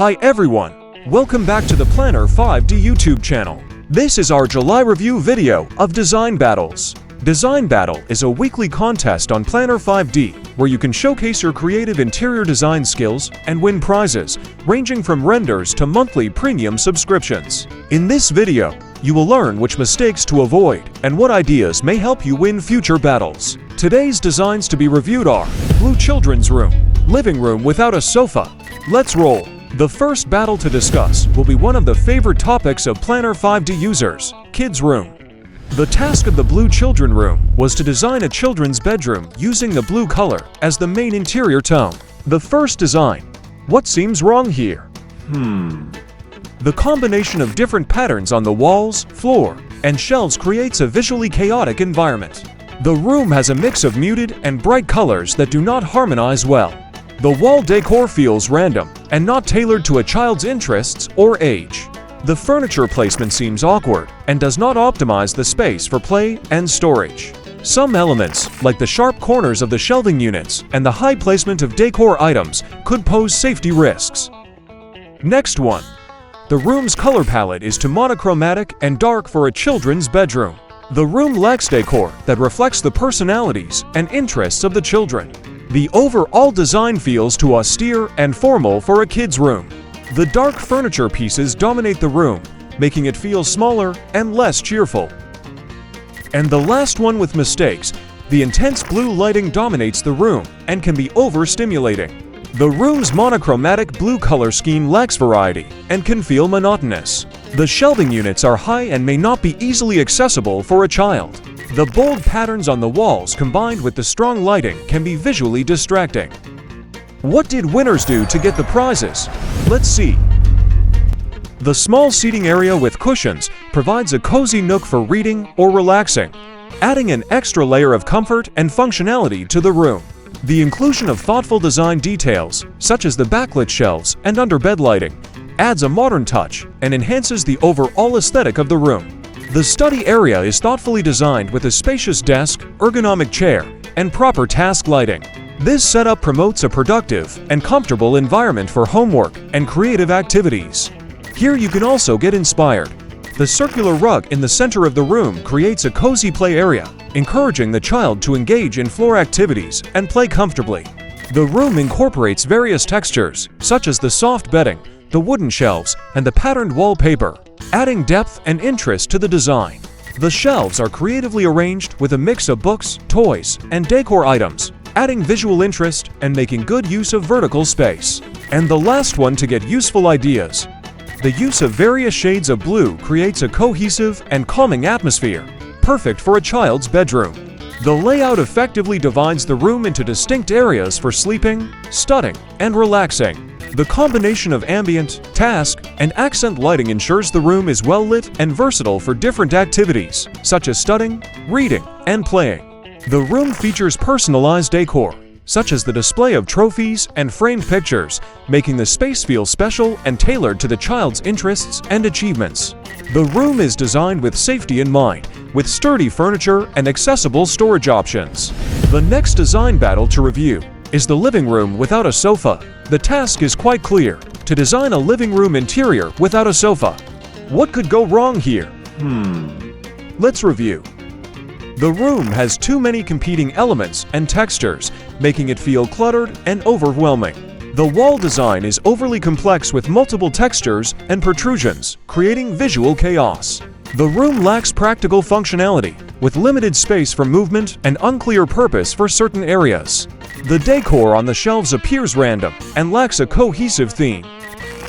Hi everyone, welcome back to the Planner 5D YouTube channel. This is our July review video of Design Battles. Design Battle is a weekly contest on Planner 5D where you can showcase your creative interior design skills and win prizes ranging from renders to monthly premium subscriptions. In this video, you will learn which mistakes to avoid and what ideas may help you win future battles. Today's designs to be reviewed are Blue Children's Room, Living Room without a sofa. Let's roll! The first battle to discuss will be one of the favorite topics of Planner 5D users, Kids Room. The task of the Blue Children Room was to design a children's bedroom using the blue color as the main interior tone. The first design. What seems wrong here? The combination of different patterns on the walls, floor, and shelves creates a visually chaotic environment. The room has a mix of muted and bright colors that do not harmonize well. The wall decor feels random and not tailored to a child's interests or age. The furniture placement seems awkward and does not optimize the space for play and storage. Some elements, like the sharp corners of the shelving units and the high placement of decor items, could pose safety risks. Next one. The room's color palette is too monochromatic and dark for a children's bedroom. The room lacks decor that reflects the personalities and interests of the children. The overall design feels too austere and formal for a kid's room. The dark furniture pieces dominate the room, making it feel smaller and less cheerful. And the last one with mistakes, the intense blue lighting dominates the room and can be overstimulating. The room's monochromatic blue color scheme lacks variety and can feel monotonous. The shelving units are high and may not be easily accessible for a child. The bold patterns on the walls combined with the strong lighting can be visually distracting. What did winners do to get the prizes? Let's see. The small seating area with cushions provides a cozy nook for reading or relaxing, adding an extra layer of comfort and functionality to the room. The inclusion of thoughtful design details, such as the backlit shelves and underbed lighting, adds a modern touch and enhances the overall aesthetic of the room. The study area is thoughtfully designed with a spacious desk, ergonomic chair, and proper task lighting. This setup promotes a productive and comfortable environment for homework and creative activities. Here you can also get inspired. The circular rug in the center of the room creates a cozy play area, encouraging the child to engage in floor activities and play comfortably. The room incorporates various textures, such as the soft bedding, the wooden shelves, and the patterned wallpaper, adding depth and interest to the design. The shelves are creatively arranged with a mix of books, toys, and decor items, adding visual interest and making good use of vertical space. And the last one to get useful ideas. The use of various shades of blue creates a cohesive and calming atmosphere, perfect for a child's bedroom. The layout effectively divides the room into distinct areas for sleeping, studying, and relaxing. The combination of ambient, task, and accent lighting ensures the room is well lit and versatile for different activities, such as studying, reading, and playing. The room features personalized decor, such as the display of trophies and framed pictures, making the space feel special and tailored to the child's interests and achievements. The room is designed with safety in mind, with sturdy furniture and accessible storage options. The next design battle to review is the living room without a sofa. The task is quite clear: to design a living room interior without a sofa. What could go wrong here? Let's review. The room has too many competing elements and textures, making it feel cluttered and overwhelming. The wall design is overly complex with multiple textures and protrusions, creating visual chaos. The room lacks practical functionality, with limited space for movement and unclear purpose for certain areas. The decor on the shelves appears random and lacks a cohesive theme.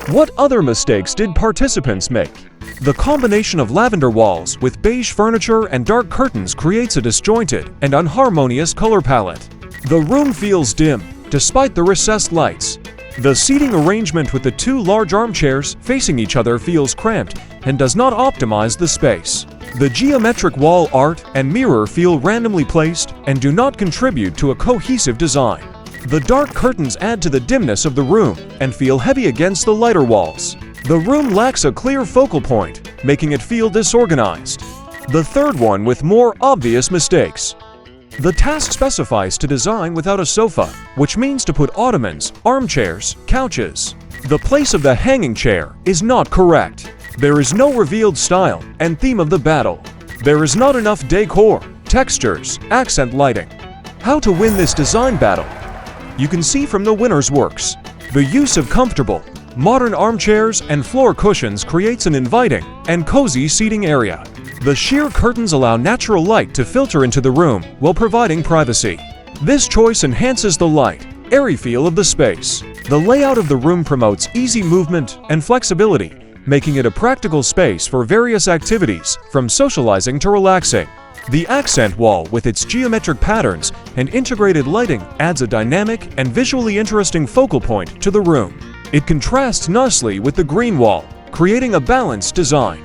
What other mistakes did participants make? The combination of lavender walls with beige furniture and dark curtains creates a disjointed and unharmonious color palette. The room feels dim, despite the recessed lights. The seating arrangement with the two large armchairs facing each other feels cramped and does not optimize the space. The geometric wall art and mirror feel randomly placed and do not contribute to a cohesive design. The dark curtains add to the dimness of the room and feel heavy against the lighter walls. The room lacks a clear focal point, making it feel disorganized. The third one with more obvious mistakes. The task specifies to design without a sofa, which means to put ottomans, armchairs, couches, The place of the hanging chair is not correct. There is no revealed style and theme of the battle. There is not enough decor, textures, accent lighting. How to win this design battle? You can see from the winner's works. The use of comfortable, modern armchairs and floor cushions creates an inviting and cozy seating area. The sheer curtains allow natural light to filter into the room while providing privacy. This choice enhances the light, airy feel of the space. The layout of the room promotes easy movement and flexibility, making it a practical space for various activities, from socializing to relaxing. The accent wall, with its geometric patterns and integrated lighting, adds a dynamic and visually interesting focal point to the room. It contrasts nicely with the green wall, creating a balanced design.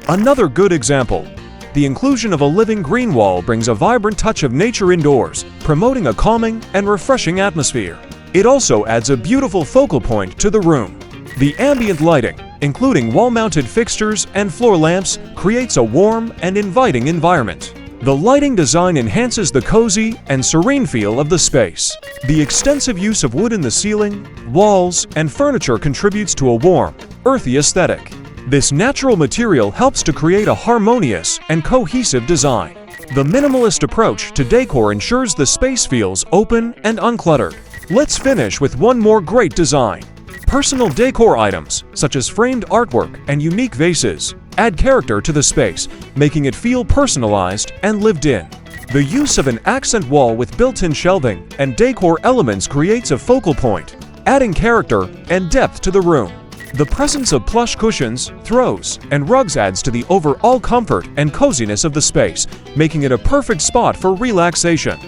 Another good example. The inclusion of a living green wall brings a vibrant touch of nature indoors, promoting a calming and refreshing atmosphere. It also adds a beautiful focal point to the room. The ambient lighting, including wall-mounted fixtures and floor lamps, creates a warm and inviting environment. The lighting design enhances the cozy and serene feel of the space. The extensive use of wood in the ceiling, walls, and furniture contributes to a warm, earthy aesthetic. This natural material helps to create a harmonious and cohesive design. The minimalist approach to decor ensures the space feels open and uncluttered. Let's finish with one more great design. Personal decor items, such as framed artwork and unique vases, add character to the space, making it feel personalized and lived in. The use of an accent wall with built-in shelving and decor elements creates a focal point, adding character and depth to the room. The presence of plush cushions, throws, and rugs adds to the overall comfort and coziness of the space, making it a perfect spot for relaxation.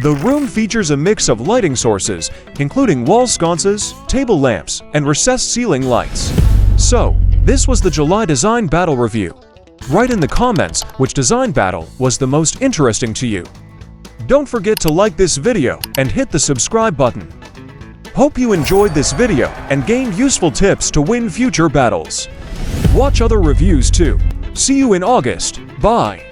The room features a mix of lighting sources, including wall sconces, table lamps, and recessed ceiling lights. So, this was the July Design Battle Review. Write in the comments which design battle was the most interesting to you. Don't forget to like this video and hit the subscribe button. Hope you enjoyed this video and gained useful tips to win future battles. Watch other reviews too. See you in August. Bye.